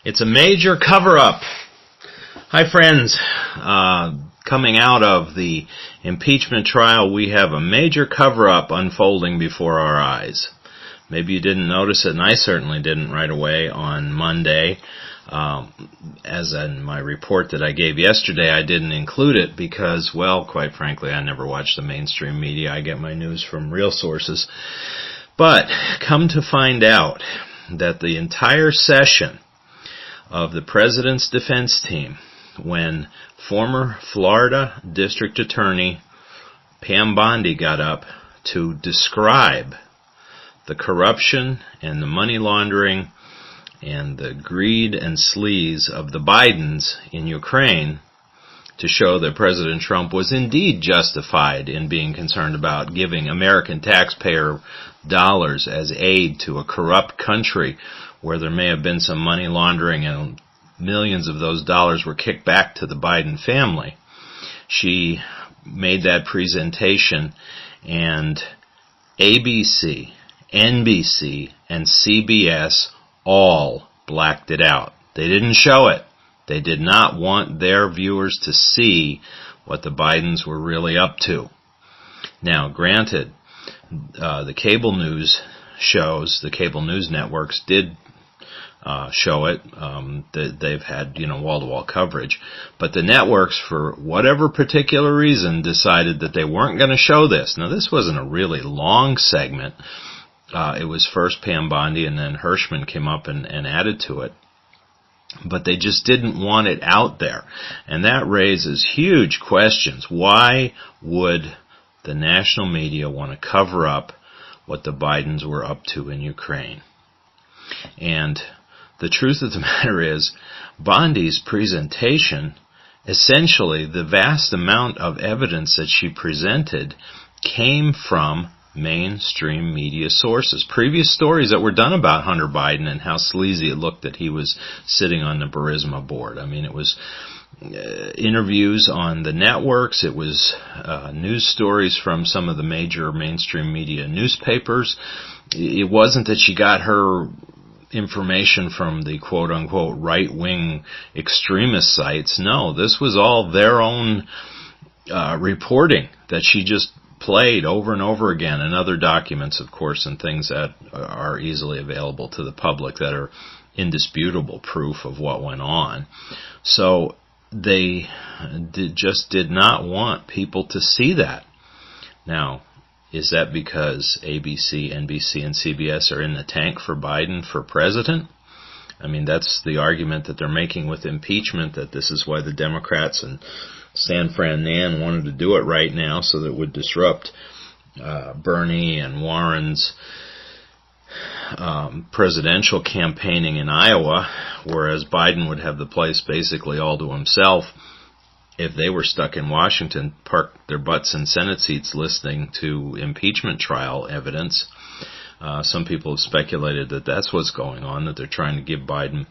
It's a major cover-up. Hi, friends. Coming out of the impeachment trial, we have a major cover-up unfolding before our eyes. Maybe you didn't notice it, and I certainly didn't right away on Monday. As in my report that I gave yesterday, I didn't include it because, well, quite frankly, I never watch the mainstream media. I get my news from real sources. But come to find out that the entire session of the President's defense team, when former Florida District Attorney Pam Bondi got up to describe the corruption and the money laundering and the greed and sleaze of the Bidens in Ukraine, to show that President Trump was indeed justified in being concerned about giving American taxpayer dollars as aid to a corrupt country where there may have been some money laundering and millions of those dollars were kicked back to the Biden family. She made that presentation, and ABC, NBC, and CBS all blacked it out. They didn't show it. They did not want their viewers to see what the Bidens were really up to. Now, granted, the cable news shows, the cable news networks did show it. They've had, wall-to-wall coverage. But the networks, for whatever particular reason, decided that they weren't going to show this. Now, this wasn't a really long segment. It was first Pam Bondi, and then Hirschman came up and added to it. But they just didn't want it out there. And that raises huge questions. Why would the national media want to cover up what the Bidens were up to in Ukraine? And the truth of the matter is, Bondi's presentation, essentially the vast amount of evidence that she presented came from mainstream media sources. Previous stories that were done about Hunter Biden and how sleazy it looked that he was sitting on the Burisma board. I mean, it was interviews on the networks. It was news stories from some of the major mainstream media newspapers. It wasn't that she got her information from the quote-unquote right-wing extremist sites. No, this was all their own reporting that she just played over and over again, and other documents, of course, and things that are easily available to the public that are indisputable proof of what went on. So they just did not want people to see that. Now, is that because ABC, NBC, and CBS are in the tank for Biden for president? I mean, that's the argument that they're making with impeachment, that this is why the Democrats and San Fran Nan wanted to do it right now so that it would disrupt Bernie and Warren's presidential campaigning in Iowa, whereas Biden would have the place basically all to himself if they were stuck in Washington, parked their butts in Senate seats listening to impeachment trial evidence. Some people have speculated that that's what's going on, that they're trying to give Biden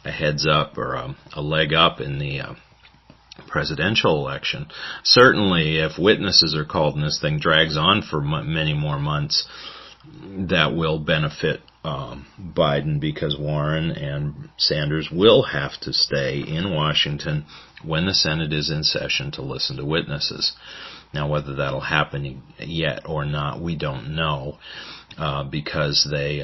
a heads up or a leg up in the presidential election. Certainly, if witnesses are called and this thing drags on for many more months, that will benefit Biden, because Warren and Sanders will have to stay in Washington when the Senate is in session to listen to witnesses. Now, whether that'll happen yet or not, we don't know, because they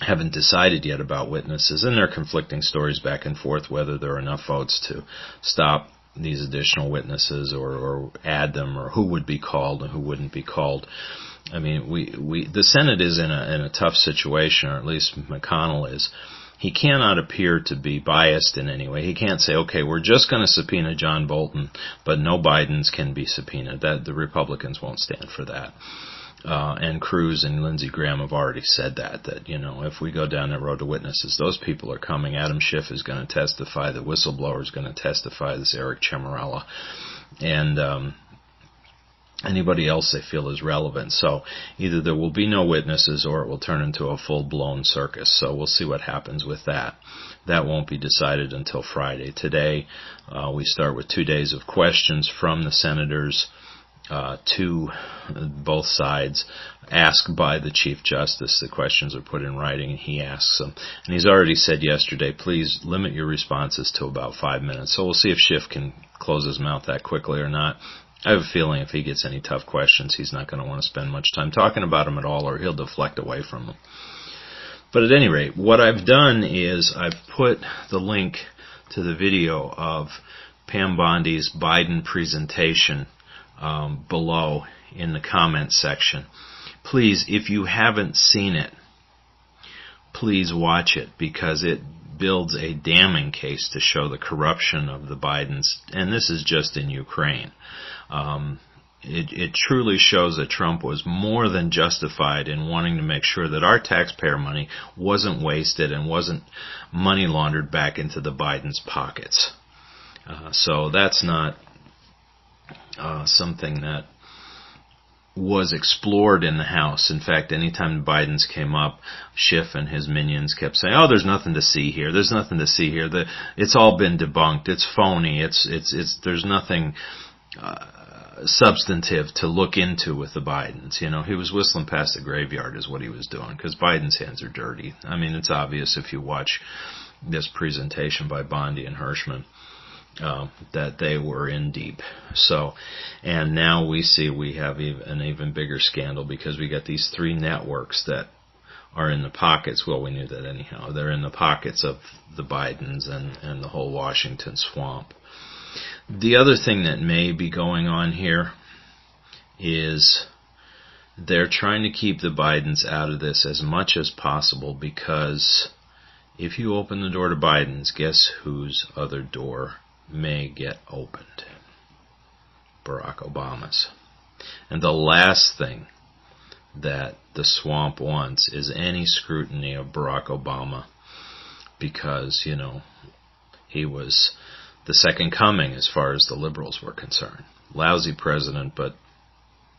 haven't decided yet about witnesses, and there are conflicting stories back and forth whether there are enough votes to stop these additional witnesses or add them, or who would be called and who wouldn't be called. I mean, the Senate is in a tough situation, or at least McConnell is. He cannot appear to be biased in any way. He can't say, okay, we're just going to subpoena John Bolton, but no Bidens can be subpoenaed. That the Republicans won't stand for that. And Cruz and Lindsey Graham have already said that if we go down that road to witnesses, those people are coming. Adam Schiff is going to testify. The whistleblower is going to testify. This Eric Ciamarella. And anybody else they feel is relevant. So either there will be no witnesses or it will turn into a full-blown circus. So we'll see what happens with that. That won't be decided until Friday. Today, we start with 2 days of questions from the senators to both sides, asked by the Chief Justice. The questions are put in writing, and he asks them. And he's already said yesterday, please limit your responses to about 5 minutes. So we'll see if Schiff can close his mouth that quickly or not. I have a feeling if he gets any tough questions, he's not going to want to spend much time talking about them at all, or he'll deflect away from them. But at any rate, what I've done is I've put the link to the video of Pam Bondi's Biden presentation below in the comments section. Please, if you haven't seen it, please watch it, because it builds a damning case to show the corruption of the Bidens, and this is just in Ukraine. It truly shows that Trump was more than justified in wanting to make sure that our taxpayer money wasn't wasted and wasn't money laundered back into the Bidens' pockets. So that's not something that was explored in the House. In fact, anytime the Bidens came up, Schiff and his minions kept saying, "Oh, there's nothing to see here. There's nothing to see here. It's all been debunked. It's phony. There's nothing substantive to look into with the Bidens." You know, he was whistling past the graveyard is what he was doing, because Biden's hands are dirty. I mean, it's obvious if you watch this presentation by Bondi and Hirschman that they were in deep. So, and now we see we have an even bigger scandal, because we got these 3 networks that are in the pockets. Well, we knew that anyhow. They're in the pockets of the Bidens and the whole Washington swamp. The other thing that may be going on here is they're trying to keep the Bidens out of this as much as possible, because if you open the door to Biden's, guess whose other door may get opened? Barack Obama's. And the last thing that the swamp wants is any scrutiny of Barack Obama, because, you know, he was the second coming as far as the liberals were concerned. Lousy president, but,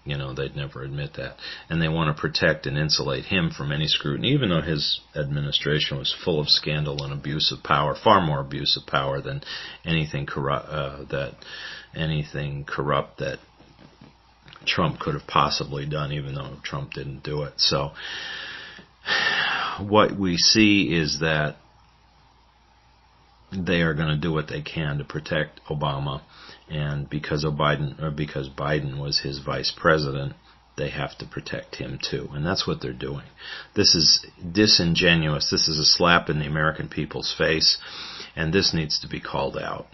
you know, they'd never admit that. And they want to protect and insulate him from any scrutiny, even though his administration was full of scandal and abuse of power, far more abuse of power than anything corrupt that Trump could have possibly done, even though Trump didn't do it. So what we see is that they are going to do what they can to protect Obama, and because Biden was his vice president, they have to protect him too, and that's what they're doing. This is disingenuous. This is a slap in the American people's face, and this needs to be called out,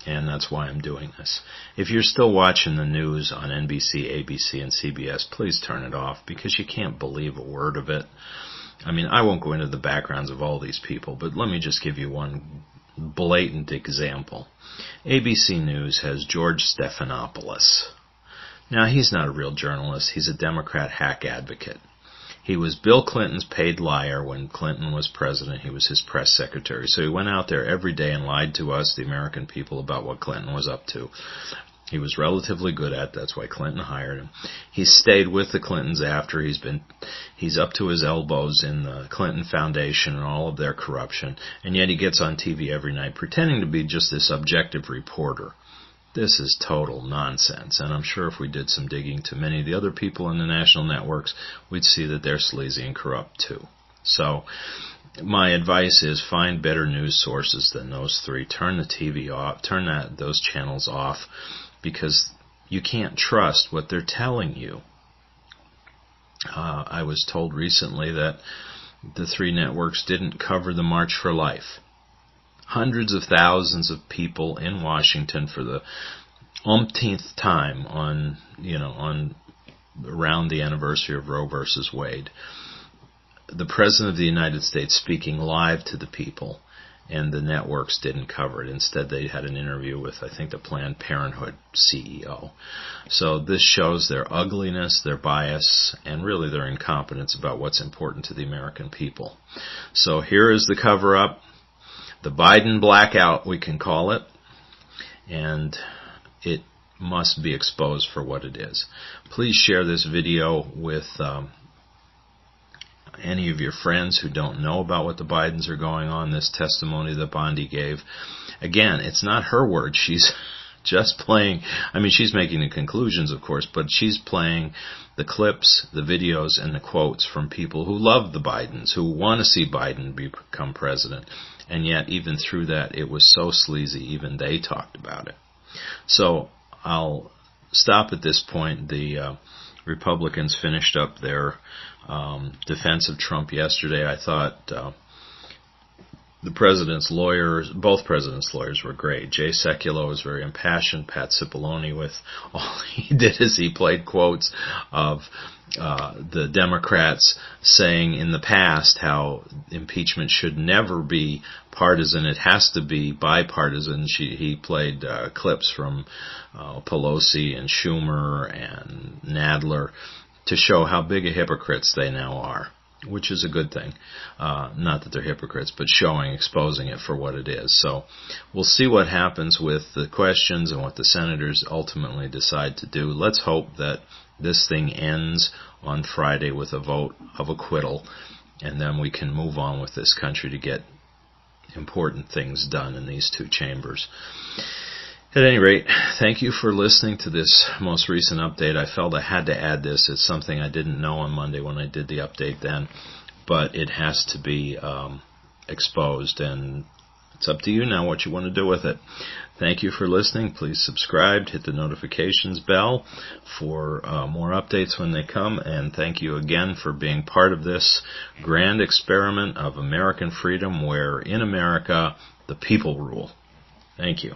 and that's why I'm doing this. If you're still watching the news on NBC, ABC, and CBS, please turn it off, because you can't believe a word of it. I mean, I won't go into the backgrounds of all these people, but let me just give you one blatant example. ABC News has George Stephanopoulos. Now, he's not a real journalist. He's a Democrat hack advocate. He was Bill Clinton's paid liar when Clinton was president. He was his press secretary. So he went out there every day and lied to us, the American people, about what Clinton was up to. He was relatively good at it. That's why Clinton hired him. He stayed with the Clintons after. He's up to his elbows in the Clinton Foundation and all of their corruption, and yet he gets on TV every night pretending to be just this objective reporter. This is total nonsense, and I'm sure if we did some digging to many of the other people in the national networks, we'd see that they're sleazy and corrupt too. So my advice is find better news sources than those 3. Turn the TV off. Turn those channels off, because you can't trust what they're telling you. I was told recently that the 3 networks didn't cover the March for Life. Hundreds of thousands of people in Washington for the umpteenth time on around the anniversary of Roe versus Wade. The President of the United States speaking live to the people, and the networks didn't cover it. Instead, they had an interview with, I think, the Planned Parenthood CEO. So this shows their ugliness, their bias, and really their incompetence about what's important to the American people. So here is the cover-up, the Biden Blackout, we can call it, and it must be exposed for what it is. Please share this video with any of your friends who don't know about what the Bidens are going on, this testimony that Bondi gave. Again, it's not her word. She's just playing. I mean, she's making the conclusions, of course, but she's playing the clips, the videos, and the quotes from people who love the Bidens, who want to see Biden become president. And yet, even through that, it was so sleazy, even they talked about it. So I'll stop at this point. The Republicans finished up their defense of Trump yesterday. I thought the president's lawyers, both president's lawyers, were great. Jay Sekulow was very impassioned. Pat Cipollone, with all he did is he played quotes of the Democrats saying in the past how impeachment should never be partisan. It has to be bipartisan. He played clips from Pelosi and Schumer and Nadler to show how big of hypocrites they now are, which is a good thing. Not that they're hypocrites, but exposing it for what it is. So we'll see what happens with the questions and what the senators ultimately decide to do. Let's hope that this thing ends on Friday with a vote of acquittal, and then we can move on with this country to get important things done in these two chambers. At any rate, thank you for listening to this most recent update. I felt I had to add this. It's something I didn't know on Monday when I did the update then, but it has to be exposed, and it's up to you now what you want to do with it. Thank you for listening. Please subscribe, hit the notifications bell for more updates when they come, and thank you again for being part of this grand experiment of American freedom where in America the people rule. Thank you.